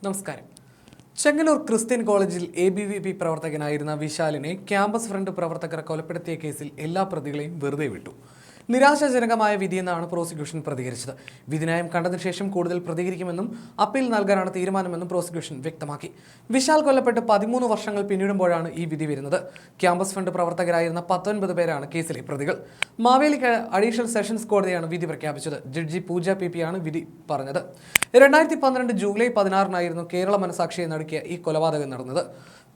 നമസ്കാരം. ചെങ്ങന്നൂർ ക്രിസ്ത്യൻ കോളേജിൽ ABVP പ്രവർത്തകനായിരുന്ന വിശാലിനെ campus front പ്രവർത്തകർ കൊലപ്പെടുത്തിയ കേസിൽ എല്ലാ പ്രതികളെയും വെറുതെ വിട്ടു. നിരാശാജനകമായ വിധിയെന്നാണ് പ്രോസിക്യൂഷൻ പ്രതികരിച്ചത്. വിധിന്യായം കണ്ടതിനു ശേഷം കൂടുതൽ പ്രതികരിക്കുമെന്നും അപ്പീൽ നൽകാനാണ് തീരുമാനമെന്നും പ്രോസിക്യൂഷൻ വ്യക്തമാക്കി. വിശാൽ കൊല്ലപ്പെട്ട് 13 വർഷങ്ങൾ പിന്നിടുമ്പോഴാണ് ഈ വിധി വരുന്നത്. ക്യാമ്പസ് ഫ്രണ്ട് പ്രവർത്തകരായിരുന്ന 19 പേരാണ് കേസിലെ പ്രതികൾ. മാവേലിക്ക് അഡീഷണൽ സെഷൻസ് കോടതിയാണ് വിധി പ്രഖ്യാപിച്ചത്. ജഡ്ജി പൂജ PP ആണ് വിധി പറഞ്ഞത്. 2012 ജൂലൈ 16 കേരള മനസാക്ഷിയെ നടുക്കിയ ഈ കൊലപാതകം നടന്നത്.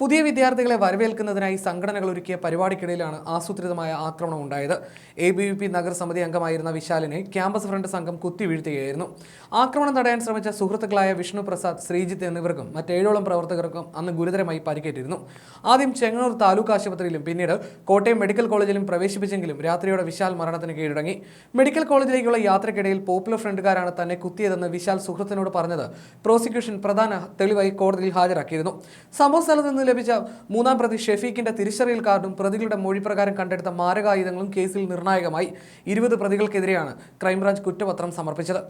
പുതിയ വിദ്യാർത്ഥികളെ വരവേൽക്കുന്നതിനായി സംഘടനകൾ ഒരുക്കിയ പരിപാടിക്കിടയിലാണ് ആസൂത്രിതമായ ആക്രമണം ഉണ്ടായത്. ABVP നഗരസമിതി അംഗമായിരുന്ന വിശാലിനെ ക്യാമ്പസ് ഫ്രണ്ട് സംഘം കുത്തി വീഴ്ത്തുകയായിരുന്നു. ആക്രമണം തടയാൻ ശ്രമിച്ച സുഹൃത്തുക്കളായ വിഷ്ണു പ്രസാദ്, ശ്രീജിത്ത് എന്നിവർക്കും മറ്റേഴോളം പ്രവർത്തകർക്കും അന്ന് ഗുരുതരമായി പരിക്കേറ്റിരുന്നു. ആദ്യം ചെങ്ങന്നൂർ താലൂക്ക് ആശുപത്രിയിലും പിന്നീട് കോട്ടയം മെഡിക്കൽ കോളേജിലും പ്രവേശിപ്പിച്ചെങ്കിലും രാത്രിയോടെ വിശാൽ മരണത്തിന് കീഴടങ്ങി. മെഡിക്കൽ കോളേജിലേക്കുള്ള യാത്രക്കിടയിൽ പോപ്പുലർ ഫ്രണ്ടുകാരാണ് തന്നെ കുത്തിയതെന്ന് വിശാൽ സുഹൃത്തിനോട് പറഞ്ഞത് പ്രോസിക്യൂഷൻ പ്രധാന തെളിവായി കോടതിയിൽ ഹാജരാക്കിയിരുന്നു. സംഭവ സ്ഥലത്ത് നിന്ന് ലഭിച്ച മൂന്നാം പ്രതി ഷെഫീഖിന്റെ തിരിച്ചറിയൽ കാർഡും പ്രതികളുടെ മൊഴിപ്രകാരം കണ്ടെടുത്ത മാരകായുധങ്ങളും കേസിൽ നിർണായകമായി. 20 പ്രതികൾക്കെതിരെയാണ് ക്രൈംബ്രാഞ്ച് കുറ്റപത്രം സമർപ്പിച്ചത്.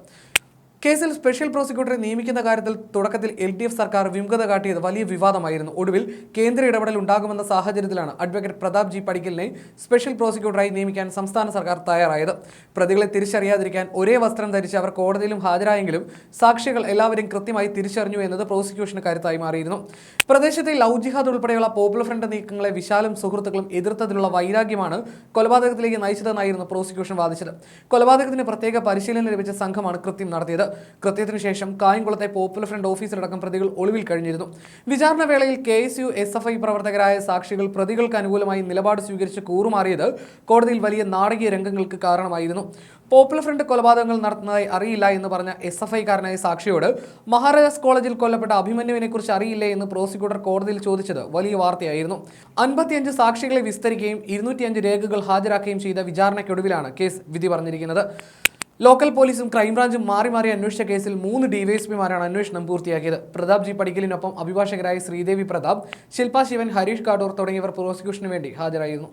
കേസിൽ സ്പെഷ്യൽ പ്രോസിക്യൂട്ടറെ നിയമിക്കുന്ന കാര്യത്തിൽ തുടക്കത്തിൽ LDF സർക്കാർ വിമുഖത കാട്ടിയത് വലിയ വിവാദമായിരുന്നു. ഒടുവിൽ കേന്ദ്ര ഇടപെടൽ ഉണ്ടാകുമെന്ന സാഹചര്യത്തിലാണ് അഡ്വക്കേറ്റ് പ്രതാപ് G പടിക്കലിനെ സ്പെഷ്യൽ പ്രോസിക്യൂട്ടറായി നിയമിക്കാൻ സംസ്ഥാന സർക്കാർ തയ്യാറായത്. പ്രതികളെ തിരിച്ചറിയാതിരിക്കാൻ ഒരേ വസ്ത്രം ധരിച്ച് അവർ കോടതിയിലും ഹാജരായെങ്കിലും സാക്ഷികൾ എല്ലാവരെയും കൃത്യമായി തിരിച്ചറിഞ്ഞു എന്നത് പ്രോസിക്യൂഷന് കരുത്തായി മാറിയിരുന്നു. പ്രദേശത്തെ ലവ് ജിഹാദ് ഉൾപ്പെടെയുള്ള പോപ്പുലർ ഫ്രണ്ട് നീക്കങ്ങളെ വിശാലും സുഹൃത്തുക്കളും എതിർത്തതിലുള്ള വൈരാഗ്യമാണ് കൊലപാതകത്തിലേക്ക് നയിച്ചതെന്നായിരുന്നു പ്രോസിക്യൂഷൻ വാദിച്ചത്. കൊലപാതകത്തിന് പ്രത്യേക പരിശീലനം ലഭിച്ച സംഘമാണ് കൃത്യം നടത്തിയത്. കൃത്യത്തിനു ശേഷം കായംകുളത്തെ പോപ്പുലർ ഫ്രണ്ട് ഓഫീസിലടക്കം പ്രതികൾ ഒളിവിൽ കഴിഞ്ഞിരുന്നു. വിചാരണ വേളയിൽ KSU SFI പ്രവർത്തകരായ സാക്ഷികൾ പ്രതികൾക്ക് അനുകൂലമായി നിലപാട് സ്വീകരിച്ച് കൂറുമാറിയത് കോടതിയിൽ വലിയ നാടകീയ രംഗങ്ങൾക്ക് കാരണമായിരുന്നു. പോപ്പുലർ ഫ്രണ്ട് കൊലപാതകങ്ങൾ നടത്തുന്നതായി അറിയില്ല എന്ന് പറഞ്ഞ SFI-കാരനായ സാക്ഷിയോട് മഹാരാജാസ് കോളേജിൽ കൊല്ലപ്പെട്ട അഭിമന്യുവിനെ കുറിച്ച് അറിയില്ലേ എന്ന് പ്രോസിക്യൂട്ടർ കോടതിയിൽ ചോദിച്ചത് വലിയ വാർത്തയായിരുന്നു. 55 സാക്ഷികളെ വിസ്തരിക്കുകയും 205 രേഖകൾ ഹാജരാക്കുകയും ചെയ്ത വിചാരണയ്ക്കൊടുവിലാണ് കേസ് വിധി പറഞ്ഞിരിക്കുന്നത്. ലോക്കൽ പോലീസും ക്രൈംബ്രാഞ്ചും മാറി മാറി അന്വേഷിച്ച കേസിൽ 3 DYSP-മാരാണ് അന്വേഷണം പൂർത്തിയാക്കിയത്. പ്രതാപ് G പടിക്കലിനൊപ്പം അഭിഭാഷകരായ ശ്രീദേവി പ്രതാപ്, ശില്പ ശിവൻ, ഹരീഷ് കാട്ടൂർ തുടങ്ങിയവർ പ്രോസിക്യൂഷന് വേണ്ടി ഹാജരായിരുന്നു.